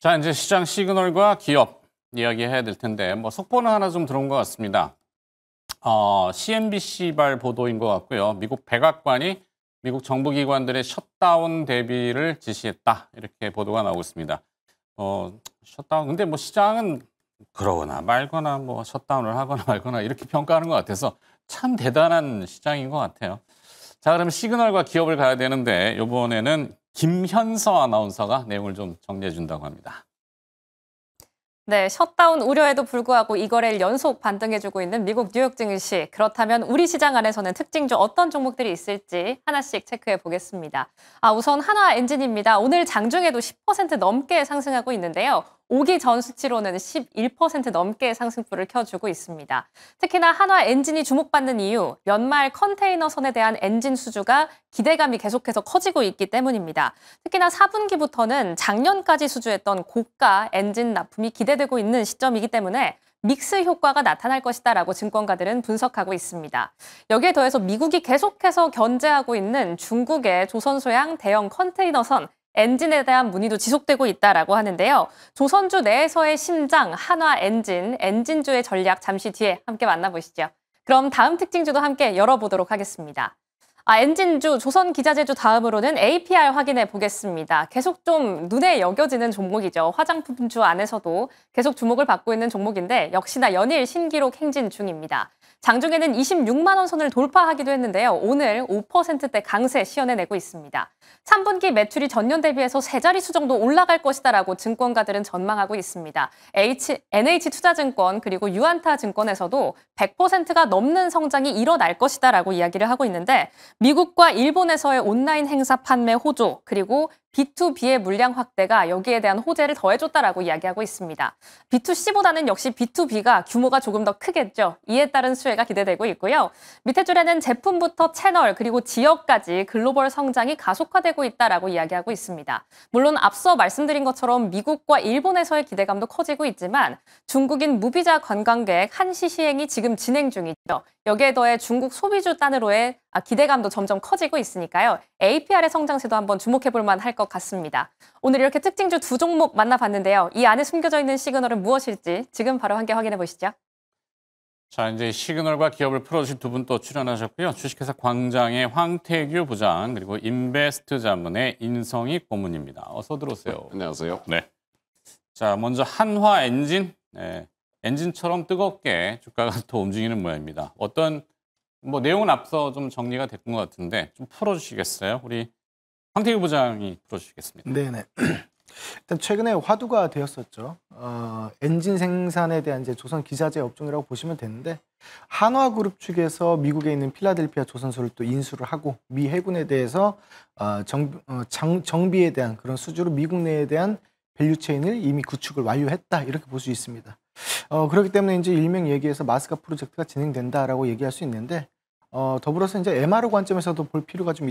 자, 이제 시장 시그널과 기업 이야기해야 될 텐데 속보는 하나 좀 들어온 것 같습니다. CNBC발 보도인 것 같고요. 미국 백악관이 미국 정부기관들의 셧다운 대비를 지시했다. 이렇게 보도가 나오고 있습니다. 셧다운, 근데 시장은 그러거나 말거나 셧다운을 하거나 말거나 이렇게 평가하는 것 같아서 참 대단한 시장인 것 같아요. 자, 그럼 시그널과 기업을 가야 되는데 이번에는 김현서 아나운서가 내용을 좀 정리해 준다고 합니다. 네, 셧다운 우려에도 불구하고 이거래일 연속 반등해주고 있는 미국 뉴욕 증시. 그렇다면 우리 시장 안에서는 특징주 어떤 종목들이 있을지 하나씩 체크해 보겠습니다. 우선 한화엔진입니다. 오늘 장중에도 10% 넘게 상승하고 있는데요. 5기 전 수치로는 11% 넘게 상승폭을 켜주고 있습니다. 특히나 한화엔진이 주목받는 이유, 연말 컨테이너선에 대한 엔진 수주가 기대감이 계속해서 커지고 있기 때문입니다. 특히나 4분기부터는 작년까지 수주했던 고가 엔진 납품이 기대되고 있는 시점이기 때문에 믹스 효과가 나타날 것이다라고 증권가들은 분석하고 있습니다. 여기에 더해서 미국이 계속해서 견제하고 있는 중국의 조선소양 대형 컨테이너선, 엔진에 대한 문의도 지속되고 있다라고 하는데요. 조선주 내에서의 심장, 한화엔진, 엔진주의 전략 잠시 뒤에 함께 만나보시죠. 그럼 다음 특징주도 함께 열어보도록 하겠습니다. 엔진주, 조선기자재주 다음으로는 APR 확인해 보겠습니다. 계속 좀 눈에 여겨지는 종목이죠. 화장품주 안에서도 계속 주목을 받고 있는 종목인데 역시나 연일 신기록 행진 중입니다. 장중에는 26만 원 선을 돌파하기도 했는데요. 오늘 5%대 강세 시현해내고 있습니다. 3분기 매출이 전년 대비해서 세 자릿수 정도 올라갈 것이다라고 증권가들은 전망하고 있습니다. NH투자증권 그리고 유안타증권에서도 100%가 넘는 성장이 일어날 것이다라고 이야기를 하고 있는데 미국과 일본에서의 온라인 행사 판매 호조 그리고 B2B의 물량 확대가 여기에 대한 호재를 더해줬다라고 이야기하고 있습니다. B2C보다는 역시 B2B가 규모가 조금 더 크겠죠. 이에 따른 수혜가 기대되고 있고요. 밑에 줄에는 제품부터 채널 그리고 지역까지 글로벌 성장이 가속화되고 있다라고 이야기하고 있습니다. 물론 앞서 말씀드린 것처럼 미국과 일본에서의 기대감도 커지고 있지만 중국인 무비자 관광객 한시 시행이 지금 진행 중이죠. 여기에 더해 중국 소비주 단으로의 기대감도 점점 커지고 있으니까요. APR의 성장세도 한번 주목해볼 만할 것 같습니다. 오늘 이렇게 특징주 두 종목 만나봤는데요. 이 안에 숨겨져 있는 시그널은 무엇일지 지금 바로 함께 확인해 보시죠. 자, 이제 시그널과 기업을 풀어주신 두 분 또 출연하셨고요. 주식회사 광장의 황태규 부장 그리고 인베스트 자문의 인성익 고문입니다. 어서 들어오세요. 안녕하세요. 네. 자, 먼저 한화엔진. 네. 엔진처럼 뜨겁게 주가가 또 움직이는 모양입니다. 어떤 내용은 앞서 좀 정리가 됐던 것 같은데 좀 풀어주시겠어요? 우리 황태규 부장이 풀어주시겠습니다. 네네. 일단 최근에 화두가 되었었죠. 엔진 생산에 대한 이제 조선 기자재 업종이라고 보시면 되는데 한화그룹 측에서 미국에 있는 필라델피아 조선소를 또 인수를 하고 미 해군에 대해서 정비에 대한 그런 수주로 미국 내에 대한 밸류체인을 이미 구축을 완료했다 이렇게 볼 수 있습니다. 그렇기 때문에 이제 일명 얘기해서 마스카 프로젝트가 진행된다라고 얘기할 수 있는데 더불어서 이제 MRO 관점에서도 볼 필요가 좀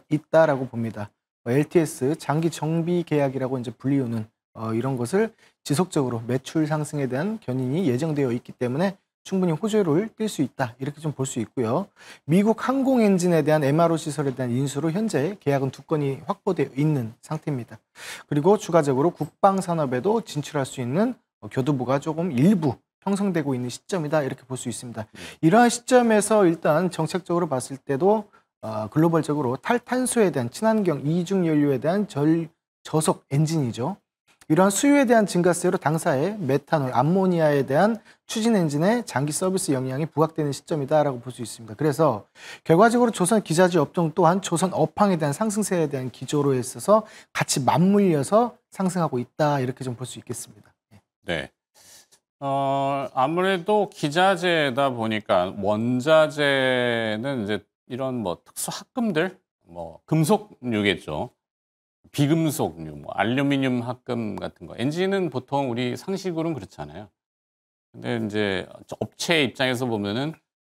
있다라고 봅니다. LTS 장기 정비 계약이라고 이제 불리우는 이런 것을 지속적으로 매출 상승에 대한 견인이 예정되어 있기 때문에 충분히 호조를 띨 수 있다 이렇게 좀 볼 수 있고요. 미국 항공 엔진에 대한 MRO 시설에 대한 인수로 현재 계약은 2건이 확보되어 있는 상태입니다. 그리고 추가적으로 국방 산업에도 진출할 수 있는 교두보가 조금 일부 형성되고 있는 시점이다 이렇게 볼 수 있습니다. 이러한 시점에서 일단 정책적으로 봤을 때도 글로벌적으로 탈탄소에 대한 친환경 이중 연료에 대한 저속 엔진이죠. 이러한 수요에 대한 증가세로 당사의 메탄올, 암모니아에 대한 추진 엔진의 장기 서비스 영향이 부각되는 시점이다라고 볼 수 있습니다. 그래서 결과적으로 조선 기자재 업종 또한 조선 업황에 대한 상승세에 대한 기조로 있어서 같이 맞물려서 상승하고 있다 이렇게 좀 볼 수 있겠습니다. 네. 아무래도 기자재다 보니까 원자재는 이제 이런 특수 합금들, 금속류겠죠. 비금속류, 알루미늄 합금 같은 거. 엔진은 보통 우리 상식으로는 그렇잖아요. 근데 이제 업체 입장에서 보면은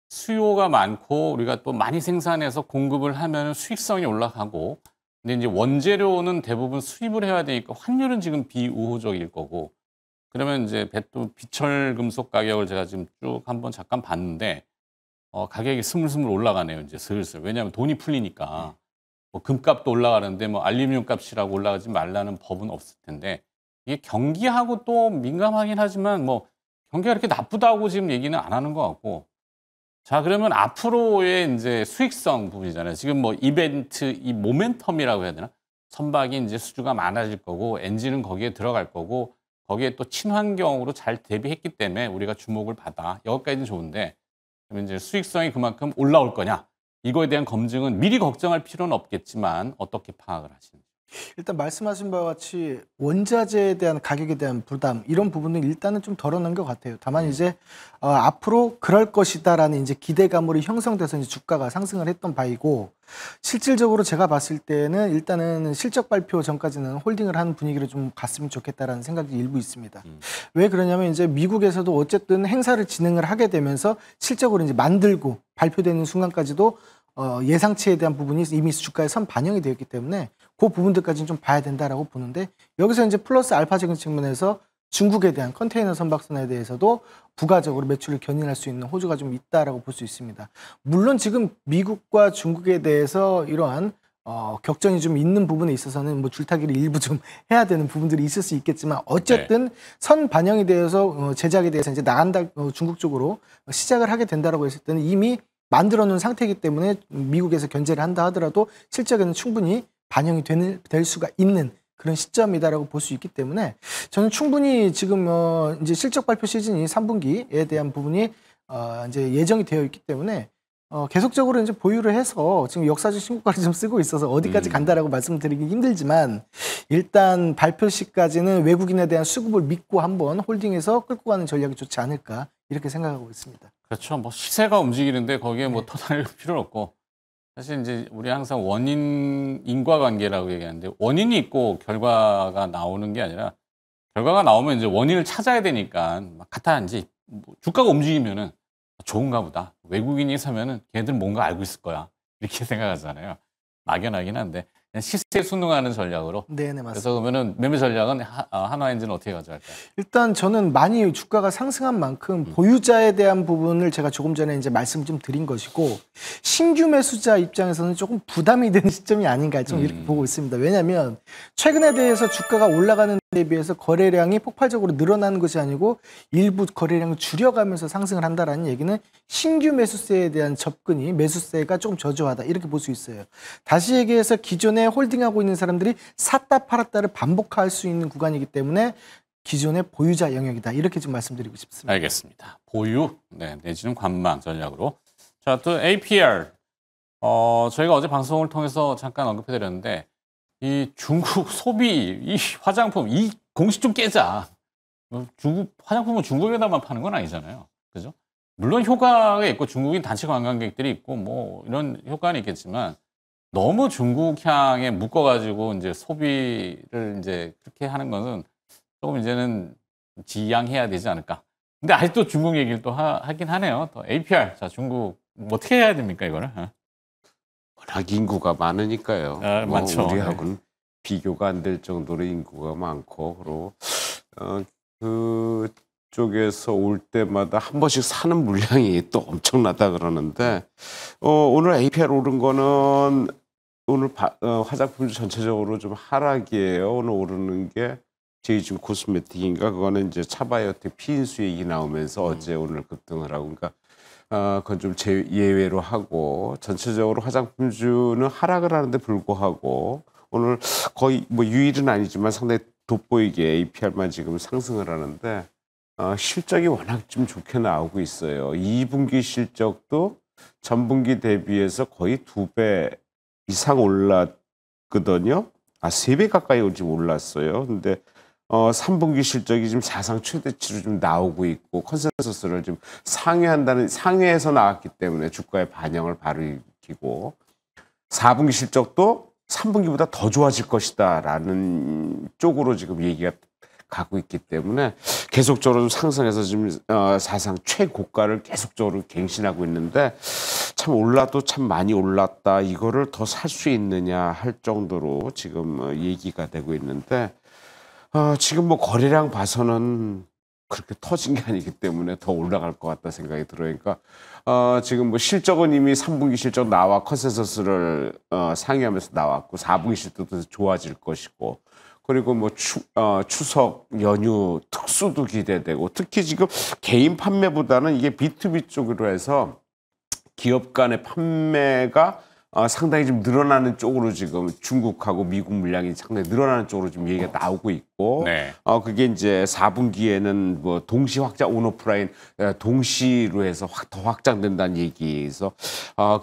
수요가 많고 우리가 또 많이 생산해서 공급을 하면 수익성이 올라가고, 근데 이제 원재료는 대부분 수입을 해야 되니까 환율은 지금 비우호적일 거고, 그러면 이제 또 비철 금속 가격을 제가 지금 쭉 한번 잠깐 봤는데 가격이 스물스물 올라가네요. 이제 슬슬. 왜냐하면 돈이 풀리니까. 금값도 올라가는데 알루미늄 값이라고 올라가지 말라는 법은 없을 텐데 이게 경기하고 또 민감하긴 하지만 뭐 경기가 그렇게 나쁘다고 지금 얘기는 안 하는 것 같고. 자, 그러면 앞으로의 이제 수익성 부분이잖아요. 지금 뭐 이벤트, 이 모멘텀이라고 해야 되나? 선박이 이제 수주가 많아질 거고, 엔진은 거기에 들어갈 거고, 거기에 또 친환경으로 잘 대비했기 때문에 우리가 주목을 받아. 여기까지는 좋은데, 그러면 이제 수익성이 그만큼 올라올 거냐? 이거에 대한 검증은 미리 걱정할 필요는 없겠지만, 어떻게 파악을 하시는지. 일단 말씀하신 바와 같이 원자재에 대한 가격에 대한 부담 이런 부분은 일단은 좀 덜어난 것 같아요. 다만 이제 앞으로 그럴 것이다라는 이제 기대감으로 형성돼서 이제 주가가 상승을 했던 바이고, 실질적으로 제가 봤을 때는 일단은 실적 발표 전까지는 홀딩을 하는 분위기로 좀 갔으면 좋겠다라는 생각이 일부 있습니다. 왜 그러냐면 이제 미국에서도 어쨌든 행사를 진행을 하게 되면서 실적으로 이제 만들고 발표되는 순간까지도 예상치에 대한 부분이 이미 주가에 선 반영이 되었기 때문에 그 부분들까지는 좀 봐야 된다라고 보는데, 여기서 이제 플러스 알파적인 측면에서 중국에 대한 컨테이너 선박선에 대해서도 부가적으로 매출을 견인할 수 있는 호주가 좀 있다라고 볼 수 있습니다. 물론 지금 미국과 중국에 대해서 이러한 격전이 좀 있는 부분에 있어서는 뭐 줄타기를 일부 좀 해야 되는 부분들이 있을 수 있겠지만, 어쨌든 선 반영이 되어서 제작에 대해서 이제 나간다, 중국 쪽으로 시작을 하게 된다라고 했을 때는 이미 만들어 놓은 상태이기 때문에 미국에서 견제를 한다 하더라도 실적에는 충분히 반영이 될 수가 있는 그런 시점이다라고 볼 수 있기 때문에, 저는 충분히 지금 이제 실적 발표 시즌이 3분기에 대한 부분이 이제 예정이 되어 있기 때문에 계속적으로 이제 보유를 해서 지금 역사적 신고가를 좀 쓰고 있어서 어디까지 간다라고 말씀드리기 힘들지만, 일단 발표 시까지는 외국인에 대한 수급을 믿고 한번 홀딩해서 끌고 가는 전략이 좋지 않을까 이렇게 생각하고 있습니다. 그렇죠. 뭐 시세가 움직이는데 거기에 뭐 터널 필요는 없고, 사실 이제 우리 항상 원인 인과관계라고 얘기하는데, 원인이 있고 결과가 나오는 게 아니라, 결과가 나오면 이제 원인을 찾아야 되니까 막 갖다 이제 뭐 주가가 움직이면은 좋은가 보다, 외국인이 사면은 걔네들 뭔가 알고 있을 거야, 이렇게 생각하잖아요. 막연하긴 한데 그냥 시세에 순응하는 전략으로. 네네, 맞습니다. 그래서 그러면은 매매 전략은 한화엔진은 어떻게 가져갈까요? 일단 저는 많이 주가가 상승한 만큼 보유자에 대한 부분을 제가 조금 전에 이제 말씀 좀 드린 것이고, 신규 매수자 입장에서는 조금 부담이 되는 시점이 아닌가 좀 이렇게 보고 있습니다. 왜냐하면 최근에 대해서 주가가 올라가는 데 비해서 거래량이 폭발적으로 늘어나는 것이 아니고 일부 거래량을 줄여가면서 상승을 한다라는 얘기는 신규 매수세에 대한 접근이, 매수세가 조금 저조하다 이렇게 볼 수 있어요. 다시 얘기해서 기존에 홀딩하고 있는 사람들이 샀다 팔았다를 반복할 수 있는 구간이기 때문에 기존의 보유자 영역이다 이렇게 좀 말씀드리고 싶습니다. 알겠습니다. 보유, 내지는 관망 전략으로. 자, 또 APR. 저희가 어제 방송을 통해서 잠깐 언급해드렸는데, 이 중국 소비, 이 화장품, 이 공식 좀 깨자. 중국 화장품은 중국에다만 파는 건 아니잖아요. 그죠? 물론 효과가 있고 중국인 단체 관광객들이 있고 뭐 이런 효과는 있겠지만, 너무 중국향에 묶어가지고 이제 소비를 이제 그렇게 하는 것은 조금 이제는 지양해야 되지 않을까. 근데 아직도 중국 얘기를 또 하긴 하네요. 또 APR. 자, 중국 어떻게 해야 됩니까, 이거를? 워낙 인구가 많으니까요. 많죠. 우리하고는 비교가 안 될 정도로 인구가 많고, 그리고 그쪽에서 올 때마다 한 번씩 사는 물량이 또 엄청나다 그러는데, 오늘 APR 오른 거는 오늘 화장품 전체적으로 좀 하락이에요. 오늘 오르는 게 제이준 코스메틱인가, 그거는 이제 차바이오텍 피임 수익이 나오면서 어제 오늘 급등을 하고, 그러니까 그건 좀 예외로 하고, 전체적으로 화장품주는 하락을 하는데 불구하고 오늘 거의 뭐 유일은 아니지만 상당히 돋보이게 APR만 지금 상승을 하는데, 실적이 워낙 좀 좋게 나오고 있어요. 2분기 실적도 전분기 대비해서 거의 2배 이상 올랐거든요. 3배 가까이 지금 올랐어요. 근데 3분기 실적이 지금 사상 최대치로 좀 나오고 있고, 컨센서스를 좀 상회에서 나왔기 때문에 주가의 반영을 바로 일으키고, 4분기 실적도 3분기보다 더 좋아질 것이다라는 쪽으로 지금 얘기가 가고 있기 때문에 계속적으로 좀 상승해서 지금 사상 최고가를 계속적으로 갱신하고 있는데, 참 올라도 참 많이 올랐다, 이거를 더 살 수 있느냐 할 정도로 지금 얘기가 되고 있는데, 지금 뭐 거래량 봐서는 그렇게 터진 게 아니기 때문에 더 올라갈 것 같다 생각이 들어요. 그러니까 지금 뭐 실적은 이미 3분기 실적 나와 컨센서스를 상회하면서 나왔고, 4분기 실적도 좋아질 것이고, 그리고 뭐 추석 연휴 특수도 기대되고 특히 지금 개인 판매보다는 이게 B2B 쪽으로 해서 기업 간의 판매가 상당히 좀 늘어나는 쪽으로 지금 중국하고 미국 물량이 상당히 늘어나는 쪽으로 지금 얘기가 나오고 있고 네. 그게 이제 4분기에는 뭐 동시 확장 온오프라인 동시로 해서 더 확장된다는 얘기에서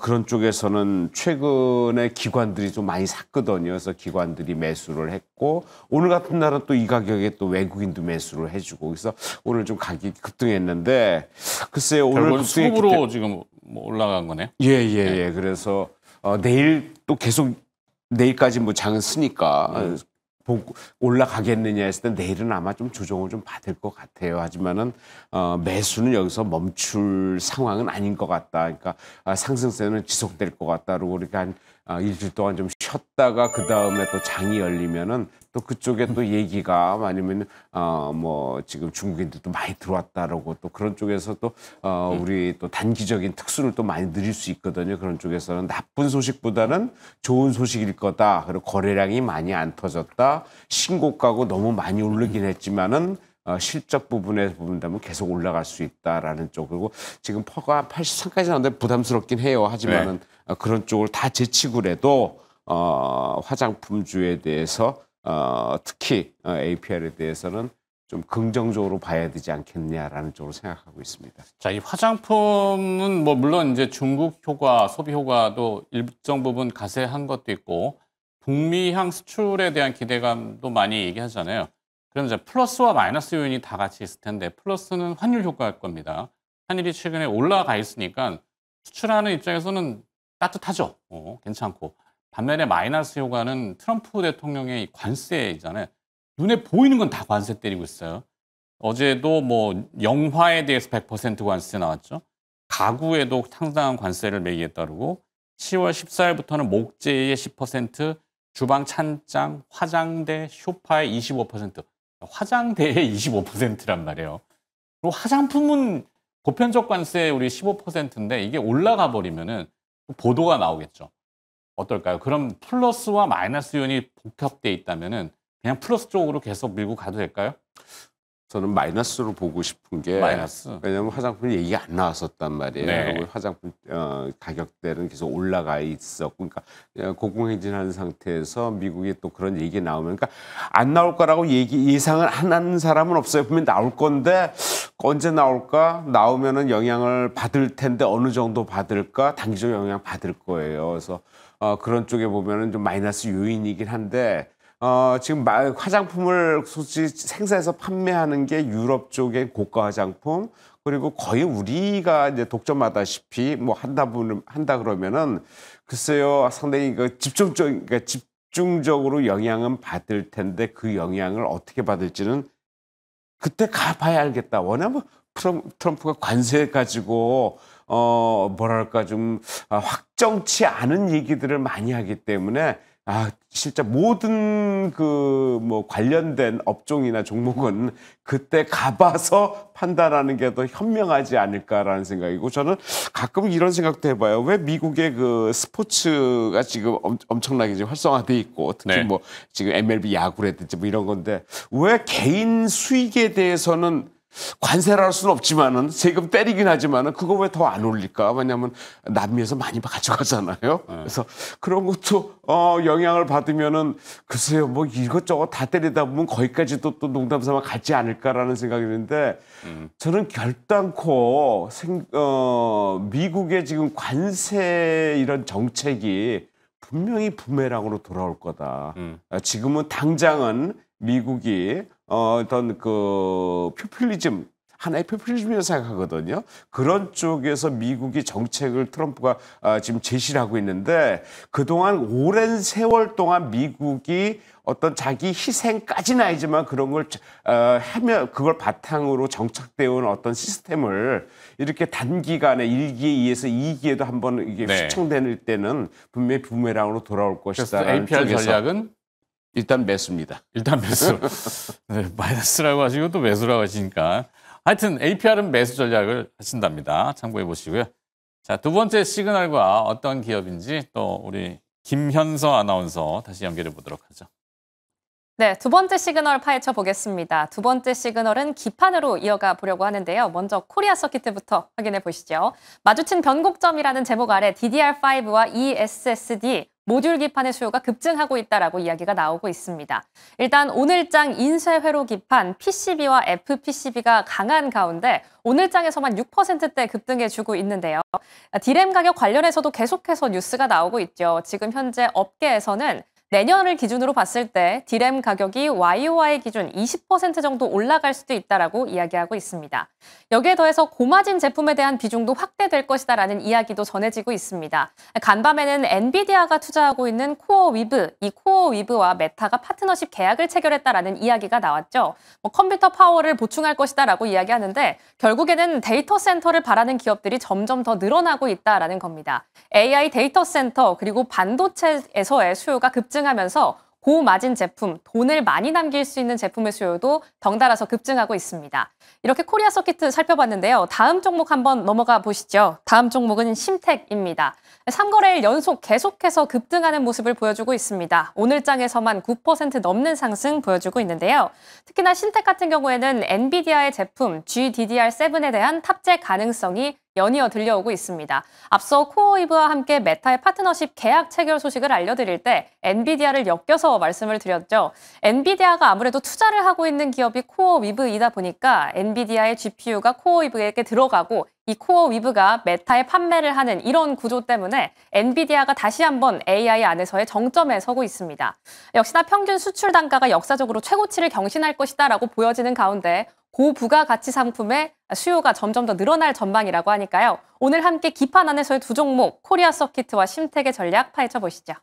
그런 쪽에서는 최근에 기관들이 좀 많이 샀거든요. 그래서 기관들이 매수를 했고 오늘 같은 날은 또 이 가격에 또 외국인도 매수를 해주고 그래서 오늘 좀 가격이 급등했는데 글쎄요 오늘 수급으로 지금 뭐 올라간 거네. 예. 그래서 내일 또 계속 내일까지 뭐 장은 쓰니까 올라가겠느냐 했을 때 내일은 아마 좀 조정을 좀 받을 것 같아요. 하지만은 매수는 여기서 멈출 상황은 아닌 것 같다. 그러니까 상승세는 지속될 것 같다. 그리고 우리가 한 일주일 동안 좀 쉬었다가 그 다음에 또 장이 열리면은 또 그쪽에 또 얘기가 아니면 뭐 지금 중국인들도 많이 들어왔다라고 또 그런 쪽에서 또 우리 또 단기적인 특수를 또 많이 누릴 수 있거든요. 그런 쪽에서는 나쁜 소식보다는 좋은 소식일 거다. 그리고 거래량이 많이 안 터졌다. 신고가고 너무 많이 오르긴 했지만은 실적 부분에 본다면 계속 올라갈 수 있다라는 쪽 그리고 지금 퍼가 83까지 나오는데 부담스럽긴 해요. 하지만은 그런 쪽을 다 제치고라도 화장품주에 대해서 특히 APR에 대해서는 좀 긍정적으로 봐야 되지 않겠냐라는 쪽으로 생각하고 있습니다. 자, 이 화장품은 뭐 물론 이제 중국 효과, 소비 효과도 일정 부분 가세한 것도 있고 북미향 수출에 대한 기대감도 많이 얘기하잖아요. 그럼 이제 플러스와 마이너스 요인이 다 같이 있을 텐데 플러스는 환율 효과일 겁니다. 환율이 최근에 올라가 있으니까 수출하는 입장에서는 따뜻하죠. 괜찮고. 반면에 마이너스 효과는 트럼프 대통령의 관세이잖아요. 눈에 보이는 건 다 관세 때리고 있어요. 어제도 뭐 영화에 대해서 100% 관세 나왔죠. 가구에도 상당한 관세를 매기겠다 그러고 10월 14일부터는 목재의 10%, 주방 찬장, 화장대, 소파의 25%. 화장대의 25%란 말이에요. 그리고 화장품은 보편적 관세 우리 15%인데 이게 올라가 버리면은 보도가 나오겠죠. 어떨까요? 그럼 플러스와 마이너스 요인이 복합돼 있다면은 그냥 플러스 쪽으로 계속 밀고 가도 될까요? 저는 마이너스로 보고 싶은 게 마이너스. 왜냐하면 화장품 얘기가 안 나왔었단 말이에요. 네. 그리고 화장품 가격대는 계속 올라가 있었고, 그러니까 고공행진하는 상태에서 미국이 또 그런 얘기 나오면, 그러니까 안 나올 거라고 예상을 안 하는 사람은 없어요. 분명 나올 건데 언제 나올까? 나오면은 영향을 받을 텐데 어느 정도 받을까? 단기적으로 영향 받을 거예요. 그래서 그런 쪽에 보면은 좀 마이너스 요인이긴 한데. 지금 화장품을 솔직히 생산해서 판매하는 게 유럽 쪽의 고가 화장품 그리고 거의 우리가 이제 독점하다시피 뭐 한다 그러면은 글쎄요 상당히 그러니까 집중적으로 영향은 받을 텐데 그 영향을 어떻게 받을지는 그때 가봐야 알겠다. 왜냐면 트럼프가 관세 가지고 뭐랄까 좀 확정치 않은 얘기들을 많이 하기 때문에. 진짜 모든 뭐 관련된 업종이나 종목은 그때 가봐서 판단하는 게 더 현명하지 않을까라는 생각이고 저는 가끔 이런 생각도 해봐요. 왜 미국의 그 스포츠가 지금 엄청나게 지금 활성화돼 있고 특히 네. 뭐 지금 MLB 야구라든지 뭐 이런 건데 왜 개인 수익에 대해서는 관세를 할 수는 없지만은 세금 때리긴 하지만은 그거 왜 더 안 올릴까? 왜냐하면 남미에서 많이 가져가잖아요. 그래서 그런 것도 영향을 받으면은 글쎄요 뭐 이것저것 다 때리다 보면 거기까지도 또 농담삼아 가지 않을까라는 생각이 드는데 저는 결단코 미국의 지금 관세 이런 정책이 분명히 부메랑으로 돌아올 거다. 지금은 당장은 미국이 어떤 그 포퓰리즘 하나의 포퓰리즘이라고 생각하거든요. 그런 쪽에서 미국이 정책을 트럼프가 지금 제시를 하고 있는데 그동안 오랜 세월 동안 미국이 어떤 자기 희생까지는 아니지만 그런 걸 하면 그걸 바탕으로 정착되어 온 어떤 시스템을 이렇게 단기간에 1기에 2에서 2기에도 한번 이게 휘청될 때는 분명히 부메랑으로 돌아올 것이다. 그래서 APR 전략은 일단 매수입니다. 일단 매수. 네, 마이너스라고 하시고 또 매수라고 하시니까. 하여튼 APR은 매수 전략을 하신답니다. 참고해 보시고요. 자, 두 번째 시그널과 어떤 기업인지 또 우리 김현서 아나운서 다시 연결해 보도록 하죠. 네, 두 번째 시그널 파헤쳐 보겠습니다. 두 번째 시그널은 기판으로 이어가 보려고 하는데요. 먼저 코리아 서키트부터 확인해 보시죠. 마주친 변곡점이라는 제목 아래 DDR5와 eSSD 모듈 기판의 수요가 급증하고 있다라고 이야기가 나오고 있습니다. 일단 오늘장 인쇄 회로 기판 PCB와 FPCB가 강한 가운데 오늘장에서만 6%대 급등해주고 있는데요. D램 가격 관련해서도 계속해서 뉴스가 나오고 있죠. 지금 현재 업계에서는 내년을 기준으로 봤을 때 D램 가격이 YOY 기준 20% 정도 올라갈 수도 있다라고 이야기하고 있습니다. 여기에 더해서 고마진 제품에 대한 비중도 확대될 것이다라는 이야기도 전해지고 있습니다. 간밤에는 엔비디아가 투자하고 있는 코어 위브, 이 코어 위브와 메타가 파트너십 계약을 체결했다라는 이야기가 나왔죠. 컴퓨터 파워를 보충할 것이다라고 이야기하는데 결국에는 데이터 센터를 바라는 기업들이 점점 더 늘어나고 있다라는 겁니다. AI 데이터 센터 그리고 반도체에서의 수요가 급증하면서 고마진 제품, 돈을 많이 남길 수 있는 제품의 수요도 덩달아서 급증하고 있습니다. 이렇게 코리아 서키트 살펴봤는데요. 다음 종목 한번 넘어가 보시죠. 다음 종목은 심텍입니다. 3거래일 연속 계속해서 급등하는 모습을 보여주고 있습니다. 오늘장에서만 9% 넘는 상승 보여주고 있는데요. 특히나 심텍 같은 경우에는 엔비디아의 제품 GDDR7에 대한 탑재 가능성이 연이어 들려오고 있습니다. 앞서 코어이브와 함께 메타의 파트너십 계약 체결 소식을 알려드릴 때 엔비디아를 엮여서 말씀을 드렸죠. 엔비디아가 아무래도 투자를 하고 있는 기업이 코어위브이다 보니까 엔비디아의 GPU가 코어위브에게 들어가고 이 코어위브가 메타에 판매를 하는 이런 구조 때문에 엔비디아가 다시 한번 AI 안에서의 정점에 서고 있습니다. 역시나 평균 수출 단가가 역사적으로 최고치를 경신할 것이다라고 보여지는 가운데 고부가가치 상품의 수요가 점점 더 늘어날 전망이라고 하니까요. 오늘 함께 기판 안에서의 두 종목, 코리아 서키트와 심텍의 전략 파헤쳐 보시죠.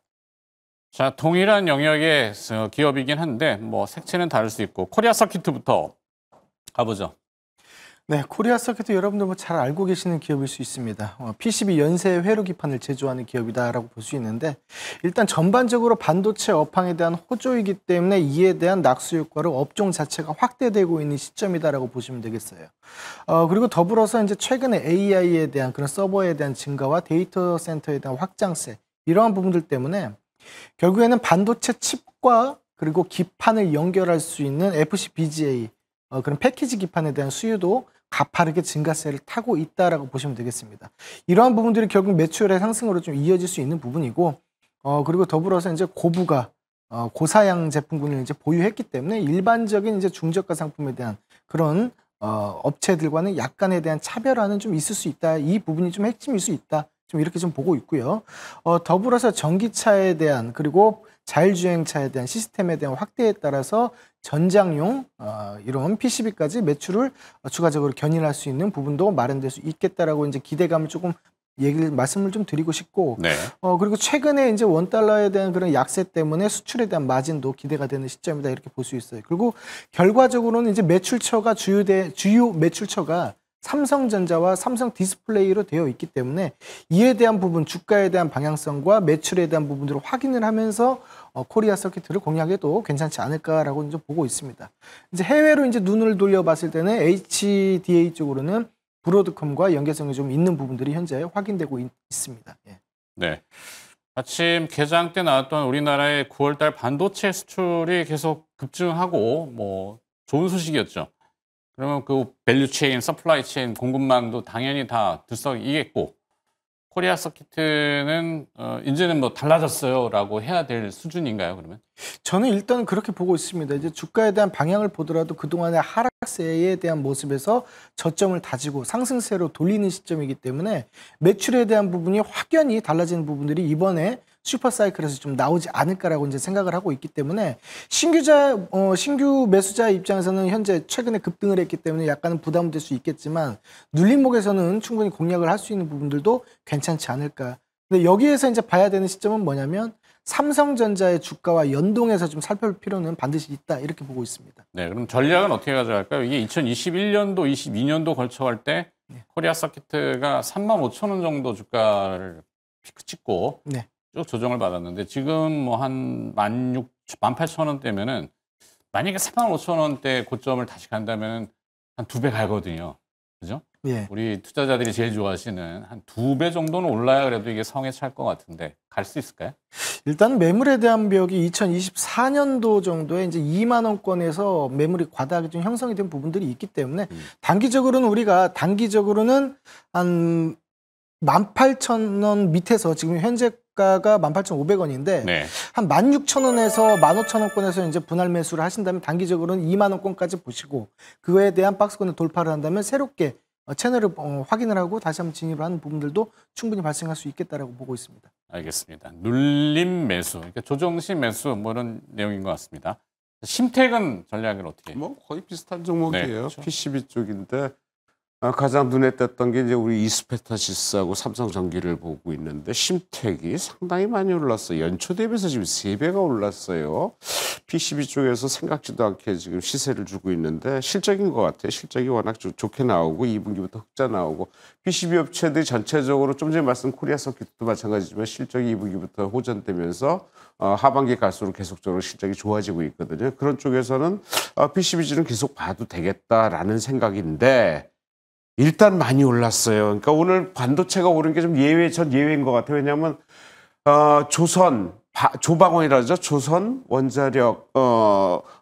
자, 동일한 영역의 기업이긴 한데 뭐 색채는 다를 수 있고 코리아 서키트부터 가보죠. 네, 코리아 서키트 여러분들 뭐 잘 알고 계시는 기업일 수 있습니다. PCB 연쇄 회로 기판을 제조하는 기업이다라고 볼 수 있는데 일단 전반적으로 반도체 업황에 대한 호조이기 때문에 이에 대한 낙수 효과로 업종 자체가 확대되고 있는 시점이다라고 보시면 되겠어요. 그리고 더불어서 이제 최근에 AI에 대한 그런 서버에 대한 증가와 데이터 센터에 대한 확장세 이러한 부분들 때문에 결국에는 반도체 칩과 그리고 기판을 연결할 수 있는 FCBGA 그런 패키지 기판에 대한 수요도 가파르게 증가세를 타고 있다라고 보시면 되겠습니다. 이러한 부분들이 결국 매출의 상승으로 좀 이어질 수 있는 부분이고, 그리고 더불어서 이제 고부가 고사양 제품군을 이제 보유했기 때문에 일반적인 이제 중저가 상품에 대한 그런 업체들과는 약간에 대한 차별화는 좀 있을 수 있다. 이 부분이 좀 핵심일 수 있다. 좀 이렇게 좀 보고 있고요. 더불어서 전기차에 대한 그리고 자율주행차에 대한 시스템에 대한 확대에 따라서 전장용 이런 PCB까지 매출을 추가적으로 견인할 수 있는 부분도 마련될 수 있겠다라고 이제 기대감을 조금 말씀을 좀 드리고 싶고, 네. 그리고 최근에 이제 원달러에 대한 그런 약세 때문에 수출에 대한 마진도 기대가 되는 시점이다 이렇게 볼 수 있어요. 그리고 결과적으로는 이제 매출처가 주요 매출처가 삼성전자와 삼성 디스플레이로 되어 있기 때문에 이에 대한 부분, 주가에 대한 방향성과 매출에 대한 부분들을 확인을 하면서 코리아 서키트를 공략해도 괜찮지 않을까라고 이제 보고 있습니다. 이제 해외로 이제 눈을 돌려봤을 때는 HDA 쪽으로는 브로드컴과 연계성이 좀 있는 부분들이 현재 확인되고 있습니다. 예. 네. 아침 개장 때 나왔던 우리나라의 9월달 반도체 수출이 계속 급증하고 뭐 좋은 소식이었죠. 그러면 그 밸류 체인, 서플라이 체인, 공급망도 당연히 다 들썩이겠고 코리아 서키트는 이제는 뭐 달라졌어요라고 해야 될 수준인가요, 그러면? 저는 일단 그렇게 보고 있습니다. 이제 주가에 대한 방향을 보더라도 그동안의 하락세에 대한 모습에서 저점을 다지고 상승세로 돌리는 시점이기 때문에 매출에 대한 부분이 확연히 달라지는 부분들이 이번에 슈퍼사이클에서 좀 나오지 않을까라고 이제 생각을 하고 있기 때문에 신규 매수자의 입장에서는 현재 최근에 급등을 했기 때문에 약간은 부담될 수 있겠지만 눌림목에서는 충분히 공략을 할 수 있는 부분들도 괜찮지 않을까. 근데 여기에서 이제 봐야 되는 시점은 뭐냐면 삼성전자의 주가와 연동해서 좀 살펴볼 필요는 반드시 있다 이렇게 보고 있습니다. 네, 그럼 전략은 어떻게 가져갈까요? 이게 2021년도, 22년도 걸쳐갈 때 코리아 서키트가 35,000원 정도 주가를 피크 찍고 네. 쭉 조정을 받았는데 지금 뭐 한 18,000원대면은 만약에 35,000원대 고점을 다시 간다면 한 2배 가거든요. 그죠? 예. 우리 투자자들이 제일 좋아하시는 한 2배 정도는 올라야 그래도 이게 성에 찰 것 같은데 갈 수 있을까요? 일단 매물에 대한 벽이 2024년도 정도에 이제 2만 원권에서 매물이 과다하게 좀 형성이 된 부분들이 있기 때문에 단기적으로는 한 18,000원 밑에서 지금 현재가가 18,500원인데 네. 한 16,000원에서 15,000원권에서 이제 분할 매수를 하신다면 단기적으로는 2만 원권까지 보시고 그거에 대한 박스권을 돌파를 한다면 새롭게 채널을 확인을 하고 다시 한번 진입을 하는 부분들도 충분히 발생할 수 있겠다라고 보고 있습니다. 알겠습니다. 눌림 매수, 그러니까 조정시 매수 뭐 이런 내용인 것 같습니다. 심택은 전략을 어떻게? 뭐 거의 비슷한 종목이에요. 네, 그렇죠. PCB 쪽인데 가장 눈에 띄었던 게 이제 우리 이스페타시스하고 삼성전기를 보고 있는데 심택이 상당히 많이 올랐어요. 연초 대비해서 지금 3배가 올랐어요. PCB 쪽에서 생각지도 않게 지금 시세를 주고 있는데 실적인 것 같아요. 실적이 워낙 좋게 나오고 2분기부터 흑자 나오고 PCB 업체들이 전체적으로 좀 전에 말씀 코리아 서킷도 마찬가지지만 실적이 2분기부터 호전되면서 하반기 갈수록 계속적으로 실적이 좋아지고 있거든요. 그런 쪽에서는 PCB지는 계속 봐도 되겠다라는 생각인데 일단 많이 올랐어요. 그러니까 오늘 반도체가 오른 게 좀 전 예외인 것 같아요. 왜냐하면 조방원이라죠. 조선 원자력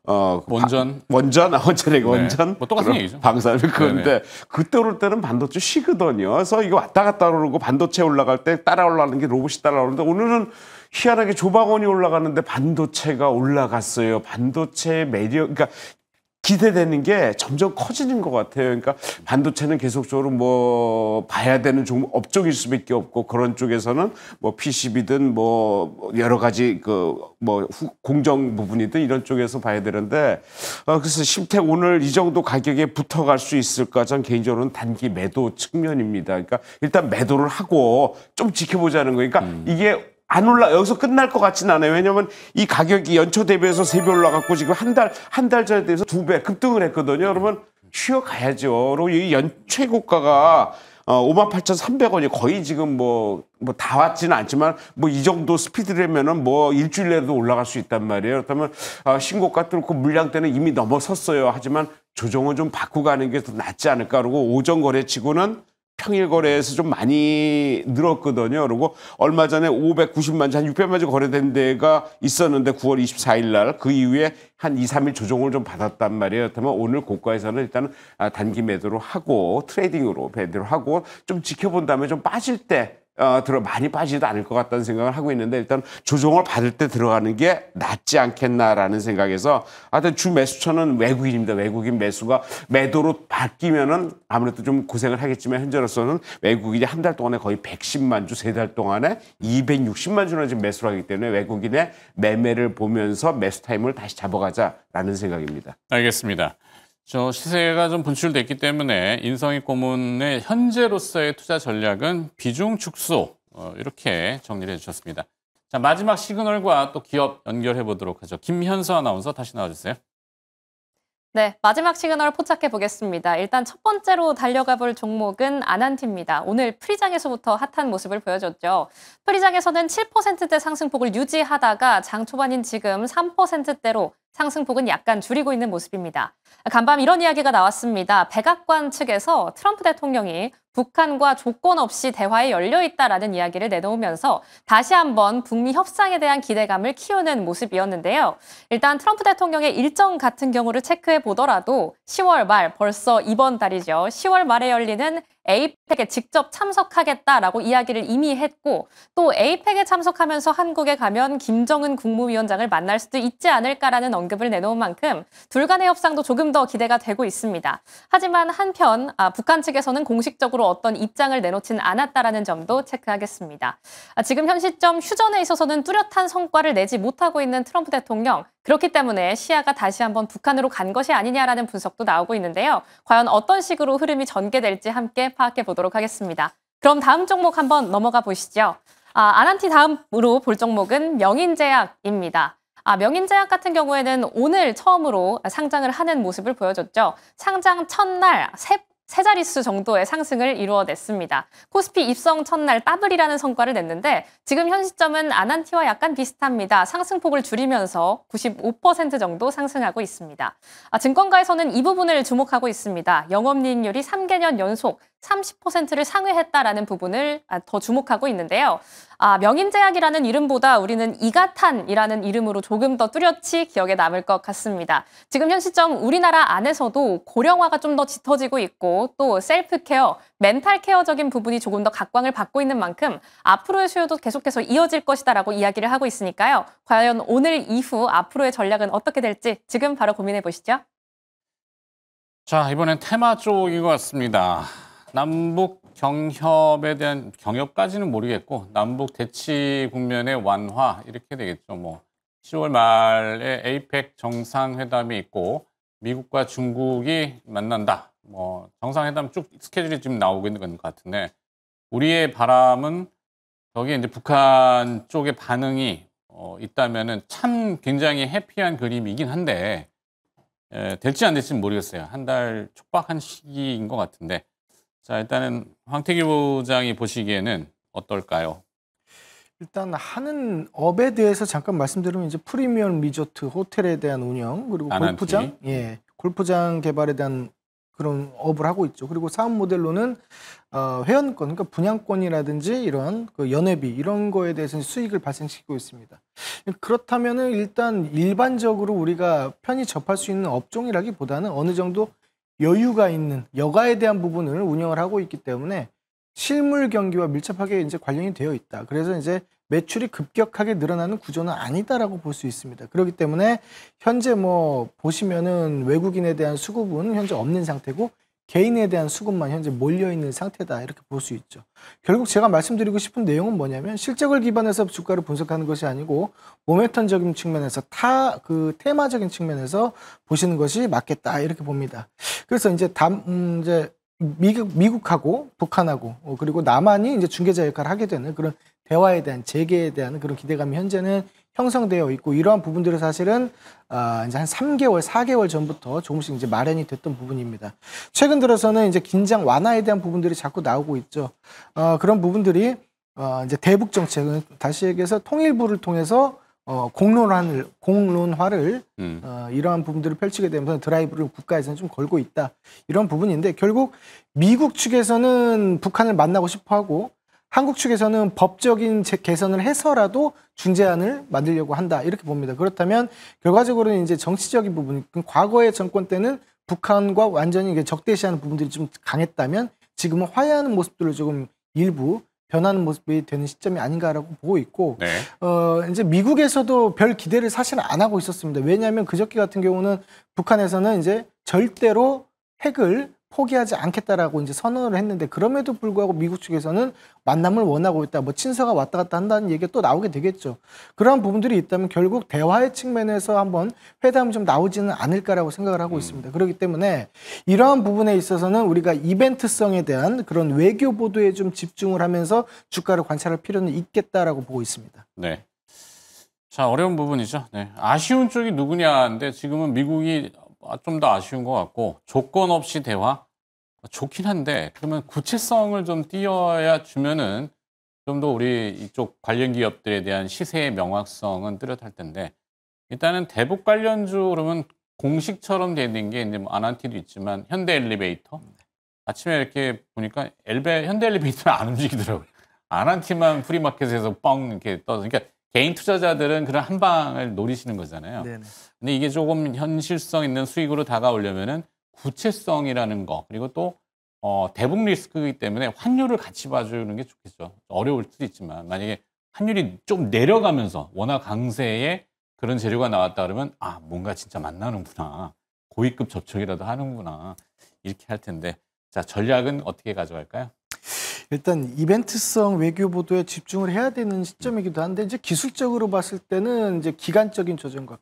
원전. 원자력 네. 원전 뭐 똑같은 얘기죠. 방사능 그런데 네네. 그때 오를 때는 반도체 쉬거든요. 그래서 이거 왔다 갔다 오르고 반도체 올라갈 때 따라 올라가는 게 로봇이 따라오는데 오늘은 희한하게 조방원이 올라가는데 반도체가 올라갔어요. 반도체의 매력, 그러니까 기대되는 게 점점 커지는 것 같아요. 그러니까 반도체는 계속적으로 뭐 봐야 되는 업종일 수밖에 없고 그런 쪽에서는 뭐 PCB든 뭐 여러 가지 공정 부분이든 이런 쪽에서 봐야 되는데 그래서 심택 오늘 이 정도 가격에 붙어갈 수 있을까? 전 개인적으로는 단기 매도 측면입니다. 그러니까 일단 매도를 하고 좀 지켜보자는 거예요. 그러니까 이게 안 여기서 끝날 것 같지는 않아요. 왜냐면 이 가격이 연초 대비해서 3배 올라갔고 지금 한 달 전에 대해서 2배 급등을 했거든요. 여러분 쉬어가야죠. 그리고 이 최고가가 58,300원이 거의 지금 뭐 다 왔지는 않지만 뭐 이 정도 스피드라면은 뭐 일주일 내로도 올라갈 수 있단 말이에요. 그렇다면 신고가 뚫고 물량 때는 이미 넘어섰어요. 하지만 조정은 좀 바꾸고 가는 게 더 낫지 않을까. 그리고 오전 거래치고는 평일 거래에서 좀 많이 늘었거든요. 그리고 얼마 전에 590만 주, 한 600만 주 거래된 데가 있었는데 9월 24일 날 그 이후에 한 2, 3일 조정을 좀 받았단 말이에요. 그렇다면 오늘 고가에서는 일단 단기 매도로 하고 트레이딩으로 매도를 하고 좀 지켜본 다음에 좀 빠질 때 많이 빠지지도 않을 것 같다는 생각을 하고 있는데 일단 조정을 받을 때 들어가는 게 낫지 않겠나라는 생각에서 하여튼 주 매수처는 외국인입니다. 외국인 매수가 매도로 바뀌면은 아무래도 좀 고생을 하겠지만 현재로서는 외국인이 한 달 동안에 거의 110만 주, 3달 동안에 260만 주나 지금 매수를 하기 때문에 외국인의 매매를 보면서 매수 타임을 다시 잡아가자라는 생각입니다. 알겠습니다. 저 시세가 좀 분출됐기 때문에 인성희 고문의 현재로서의 투자 전략은 비중 축소 이렇게 정리를 해주셨습니다. 자, 마지막 시그널과 또 기업 연결해 보도록 하죠. 김현수 아나운서 다시 나와주세요. 네, 마지막 시그널 포착해 보겠습니다. 일단 첫 번째로 달려가 볼 종목은 아난티입니다. 오늘 프리장에서부터 핫한 모습을 보여줬죠. 프리장에서는 7%대 상승폭을 유지하다가 장 초반인 지금 3%대로 상승폭은 약간 줄이고 있는 모습입니다. 간밤 이런 이야기가 나왔습니다. 백악관 측에서 트럼프 대통령이 북한과 조건 없이 대화에 열려 있다라는 이야기를 내놓으면서 다시 한번 북미 협상에 대한 기대감을 키우는 모습이었는데요. 일단 트럼프 대통령의 일정 같은 경우를 체크해 보더라도 10월 말, 벌써 이번 달이죠. 10월 말에 열리는 에이펙에 직접 참석하겠다라고 이야기를 이미 했고 또 에이펙에 참석하면서 한국에 가면 김정은 국무위원장을 만날 수도 있지 않을까라는 언급을 내놓은 만큼 둘 간의 협상도 조금 더 기대가 되고 있습니다. 하지만 한편 북한 측에서는 공식적으로 어떤 입장을 내놓지는 않았다라는 점도 체크하겠습니다. 지금 현 시점 휴전에 있어서는 뚜렷한 성과를 내지 못하고 있는 트럼프 대통령. 그렇기 때문에 시야가 다시 한번 북한으로 간 것이 아니냐라는 분석도 나오고 있는데요. 과연 어떤 식으로 흐름이 전개될지 함께 파악해 보도록 하겠습니다. 그럼 다음 종목 한번 넘어가 보시죠. 아난티 다음으로 볼 종목은 명인제약입니다. 명인제약 같은 경우에는 오늘 처음으로 상장을 하는 모습을 보여줬죠. 상장 첫날 세 자릿수 정도의 상승을 이루어냈습니다. 코스피 입성 첫날 더블이라는 성과를 냈는데 지금 현 시점은 아난티와 약간 비슷합니다. 상승폭을 줄이면서 95% 정도 상승하고 있습니다. 증권가에서는 이 부분을 주목하고 있습니다. 영업이익률이 3개년 연속 30%를 상회했다라는 부분을 더 주목하고 있는데요. 명인제약이라는 이름보다 우리는 이가탄이라는 이름으로 조금 더 뚜렷이 기억에 남을 것 같습니다. 지금 현 시점 우리나라 안에서도 고령화가 좀 더 짙어지고 있고 또 셀프케어, 멘탈케어적인 부분이 조금 더 각광을 받고 있는 만큼 앞으로의 수요도 계속해서 이어질 것이다라고 이야기를 하고 있으니까요. 과연 오늘 이후 앞으로의 전략은 어떻게 될지 지금 바로 고민해 보시죠. 자, 이번엔 테마 쪽인 것 같습니다. 남북 경협에 대한 경협까지는 모르겠고 남북 대치 국면의 완화 이렇게 되겠죠. 뭐 10월 말에 에이펙 정상회담이 있고 미국과 중국이 만난다. 뭐 정상회담 쭉 스케줄이 지금 나오고 있는 것 같은데 우리의 바람은 저기 이제 북한 쪽의 반응이 있다면은 참 굉장히 해피한 그림이긴 한데 될지 안 될지는 모르겠어요. 한 달 촉박한 시기인 것 같은데. 자, 일단은 황태기 부장이 보시기에는 어떨까요? 일단 하는 업에 대해서 잠깐 말씀드리면 이제 프리미엄 리조트 호텔에 대한 운영 그리고 골프장, 골프장 개발에 대한 그런 업을 하고 있죠. 그리고 사업 모델로는 회원권, 그러니까 분양권이라든지 이런 그 연회비 이런 거에 대해서 수익을 발생시키고 있습니다. 그렇다면은 일단 일반적으로 우리가 편히 접할 수 있는 업종이라기보다는 어느 정도 여유가 있는 여가에 대한 부분을 운영을 하고 있기 때문에 실물 경기와 밀접하게 이제 관련이 되어 있다. 그래서 이제 매출이 급격하게 늘어나는 구조는 아니다라고 볼 수 있습니다. 그렇기 때문에 현재 뭐 보시면은 외국인에 대한 수급은 현재 없는 상태고 개인에 대한 수급만 현재 몰려 있는 상태다 이렇게 볼 수 있죠. 결국 제가 말씀드리고 싶은 내용은 뭐냐면 실적을 기반해서 주가를 분석하는 것이 아니고 모멘텀적인 측면에서 테마적인 측면에서 보시는 것이 맞겠다 이렇게 봅니다. 그래서 이제 이제 미국하고 북한하고 그리고 남한이 이제 중개자 역할을 하게 되는 그런 대화에 대한 재개에 대한 그런 기대감이 현재는 형성되어 있고 이러한 부분들은 사실은 이제 한 3개월, 4개월 전부터 조금씩 이제 마련이 됐던 부분입니다. 최근 들어서는 이제 긴장 완화에 대한 부분들이 자꾸 나오고 있죠. 그런 부분들이 이제 대북 정책은 다시 얘기해서 통일부를 통해서 공론화를 이러한 부분들을 펼치게 되면서 드라이브를 국가에서는 좀 걸고 있다. 이런 부분인데 결국 미국 측에서는 북한을 만나고 싶어 하고 한국 측에서는 법적인 개선을 해서라도 중재안을 만들려고 한다. 이렇게 봅니다. 그렇다면 결과적으로는 이제 정치적인 부분, 과거의 정권 때는 북한과 완전히 적대시하는 부분들이 좀 강했다면 지금은 화해하는 모습들을 조금 일부 변하는 모습이 되는 시점이 아닌가라고 보고 있고, 네. 이제 미국에서도 별 기대를 사실 안 하고 있었습니다. 왜냐하면 그저께 같은 경우는 북한에서는 이제 절대로 핵을 포기하지 않겠다라고 이제 선언을 했는데 그럼에도 불구하고 미국 측에서는 만남을 원하고 있다. 뭐 친서가 왔다 갔다 한다는 얘기가 또 나오게 되겠죠. 그러한 부분들이 있다면 결국 대화의 측면에서 한번 회담이 좀 나오지는 않을까라고 생각을 하고 있습니다. 그렇기 때문에 이러한 부분에 있어서는 우리가 이벤트성에 대한 그런 외교 보도에 좀 집중을 하면서 주가를 관찰할 필요는 있겠다라고 보고 있습니다. 네. 자, 어려운 부분이죠. 네. 아쉬운 쪽이 누구냐인데 지금은 미국이 좀 더 아쉬운 것 같고 조건 없이 대화 좋긴 한데 그러면 구체성을 좀 띄어야 주면은 좀 더 우리 이쪽 관련 기업들에 대한 시세의 명확성은 뚜렷할 텐데 일단은 대북 관련주 그러면 공식처럼 돼 있는 게 이제 뭐 아난티도 있지만 현대 엘리베이터 아침에 이렇게 보니까 현대 엘리베이터는 안 움직이더라고요. 아난티만 프리마켓에서 뻥 이렇게 떠서 그러니까 개인 투자자들은 그런 한 방을 노리시는 거잖아요. 네네. 근데 이게 조금 현실성 있는 수익으로 다가오려면은 구체성이라는 거 그리고 또 대북 리스크이기 때문에 환율을 같이 봐주는 게 좋겠죠. 어려울 수도 있지만 만약에 환율이 좀 내려가면서 워낙 강세에 그런 재료가 나왔다 그러면 아 뭔가 진짜 만나는구나. 고위급 접촉이라도 하는구나. 이렇게 할 텐데 자 전략은 어떻게 가져갈까요? 일단 이벤트성 외교 보도에 집중을 해야 되는 시점이기도 한데 이제 기술적으로 봤을 때는 이제 기간적인 조정과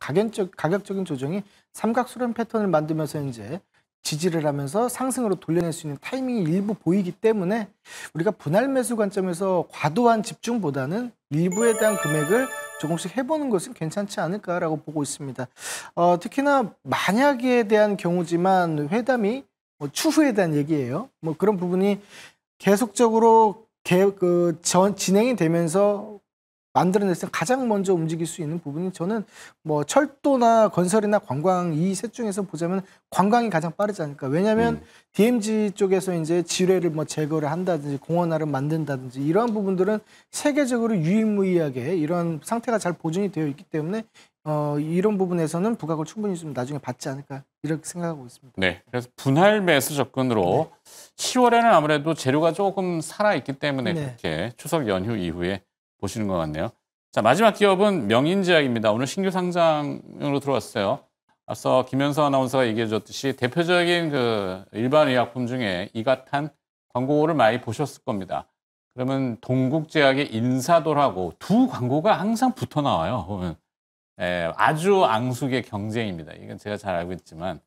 가격적인 조정이 삼각수렴 패턴을 만들면서 이제 지지를 하면서 상승으로 돌려낼 수 있는 타이밍이 일부 보이기 때문에 우리가 분할 매수 관점에서 과도한 집중보다는 일부에 대한 금액을 조금씩 해보는 것은 괜찮지 않을까라고 보고 있습니다. 특히나 만약에 대한 경우지만 회담이 추후에 대한 얘기예요. 뭐 그런 부분이 계속적으로 진행이 되면서 만들어냈을 때 가장 먼저 움직일 수 있는 부분이 저는 뭐 철도나 건설이나 관광 이 셋 중에서 보자면 관광이 가장 빠르지 않을까. 왜냐하면 DMZ 쪽에서 이제 지뢰를 뭐 제거를 한다든지 공원화를 만든다든지 이러한 부분들은 세계적으로 유일무이하게 이런 상태가 잘 보존이 되어 있기 때문에 이런 부분에서는 부각을 충분히 좀 나중에 받지 않을까 이렇게 생각하고 있습니다. 네, 그래서 분할 매수 접근으로 10월에는 아무래도 재료가 조금 살아있기 때문에 그렇게 추석 연휴 이후에 보시는 것 같네요. 자, 마지막 기업은 명인제약입니다. 오늘 신규 상장으로 들어왔어요. 앞서 김현서 아나운서가 얘기해 줬듯이 대표적인 그 일반 의약품 중에 이가탄 광고를 많이 보셨을 겁니다. 그러면 동국제약의 인사돌하고 두 광고가 항상 붙어 나와요. 보면. 아주 앙숙의 경쟁입니다. 이건 제가 잘 알고 있지만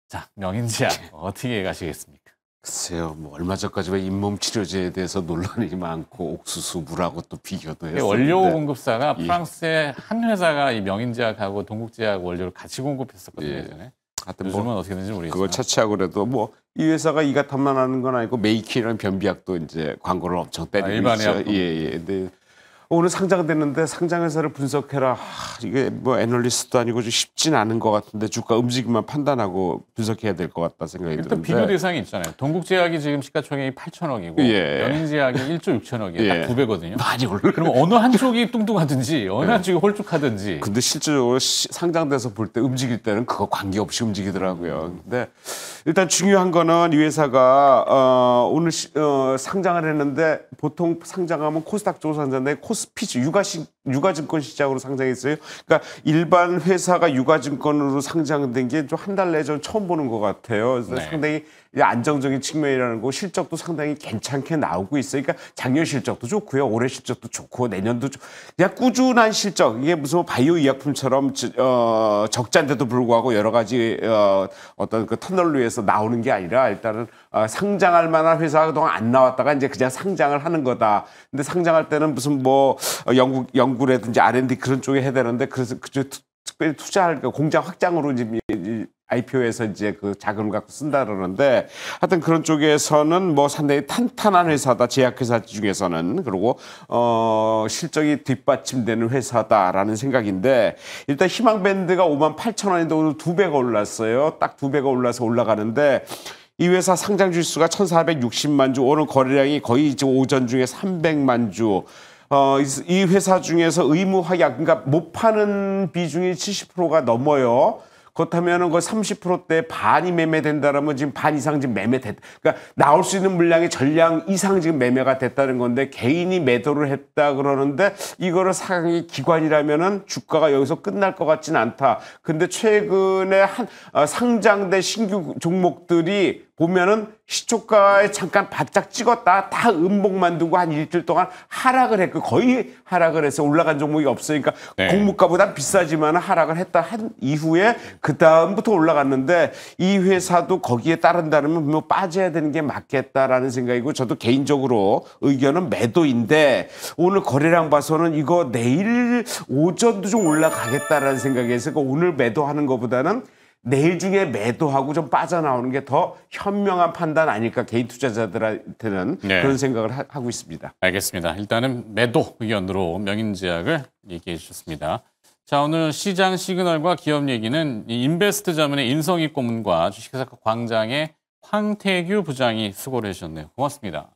자, 명인제약 어떻게 가시겠습니까? 글쎄요, 뭐 얼마 전까지만 잇몸 치료제에 대해서 논란이 많고 옥수수 물하고 또 비교도 했었는데 원료 공급사가 프랑스의 한 회사가 이 명인제약하고 동국제약 원료를 같이 공급했었거든요. 예전에. 하여튼 요즘은 뭐 어떻게 되는지 모르겠지만 그걸 차치하고 그래도 뭐 이 회사가 이가탄만 하는 건 아니고 메이킨이라는 변비약도 이제 광고를 엄청 때리고 일반 있죠. 의약품. 예. 근데 오늘 상장됐는데 상장 회사를 분석해라. 이게 뭐 애널리스트도 아니고 좀 쉽진 않은 것 같은데 주가 움직임만 판단하고 분석해야 될 것 같다 생각이 일단 드는데. 비교 대상이 있잖아요. 동국제약이 지금 시가총액이 8천억이고 명인제약이 1조 6천억이에요. 딱 2배거든요. 많이 올라. 그럼 어느 한쪽이 뚱뚱하든지 어느 한쪽이 홀쭉하든지. 근데 실질적으로 상장돼서 볼 때 움직일 때는 그거 관계없이 움직이더라고요. 근데 일단 중요한 거는 이 회사가 오늘 상장을 했는데 보통 상장하면 코스닥 쪽으로 상장인데 코스피지 유가증권 시장으로 상장했어요. 그러니까 일반 회사가 유가증권으로 상장된 게 좀 한 달 내에 좀 처음 보는 것 같아요. 그래서 상당히 안정적인 측면이라는 거 실적도 상당히 괜찮게 나오고 있어요. 그러니까 작년 실적도 좋고요. 올해 실적도 좋고 내년도 그냥 꾸준한 실적. 이게 무슨 바이오 의약품처럼 적자인데도 불구하고 여러 가지 어떤 그 터널로 해서 나오는 게 아니라 일단은 상장할 만한 회사가 그동안 안 나왔다가 이제 그냥 상장을 하는 거다. 근데 상장할 때는 무슨 뭐 연구라든지 R&D 그런 쪽에 해야 되는데 그래서 특별히 투자할 공장 확장으로 이제 IPO에서 이제 그 자금을 갖고 쓴다 그러는데 하여튼 그런 쪽에서는 뭐 상당히 탄탄한 회사다. 제약회사 중에서는. 그리고 실적이 뒷받침되는 회사다라는 생각인데 일단 희망밴드가 58,000원인데 오늘 2배가 올랐어요. 딱 2배가 올라서 올라가는데 이 회사 상장 주수가 1,460만 주, 오늘 거래량이 거의 이제 오전 중에 300만 주. 이 회사 중에서 의무 확약, 그러니까 못 파는 비중이 70%가 넘어요. 그렇다면은 그 30%대 반이 매매된다라면 지금 반 이상 지금 매매됐. 그러니까 나올 수 있는 물량의 전량 이상 지금 매매가 됐다는 건데 개인이 매도를 했다 그러는데 이거를 상위 기관이라면은 주가가 여기서 끝날 것 같지는 않다. 근데 최근에 상장된 신규 종목들이 보면은 시초가에 잠깐 바짝 찍었다 다 음봉만 두고 한 일주일 동안 하락을 했고 거의 하락을 해서 올라간 종목이 없으니까 공모가보다 비싸지만 하락을 했다 한 이후에 그 다음부터 올라갔는데 이 회사도 거기에 따른다면 뭐 빠져야 되는 게 맞겠다라는 생각이고 저도 개인적으로 의견은 매도인데 오늘 거래량 봐서는 이거 내일 오전도 좀 올라가겠다라는 생각에서 오늘 매도하는 것보다는 내일 중에 매도하고 좀 빠져나오는 게 더 현명한 판단 아닐까 개인 투자자들한테는 그런 생각을 하고 있습니다. 알겠습니다. 일단은 매도 의견으로 명인제약을 얘기해 주셨습니다. 자, 오늘 시장 시그널과 기업 얘기는 인베스트 자문의 인성희 고문과 주식회사 광장의 황태규 부장이 수고를 해주셨네요. 고맙습니다.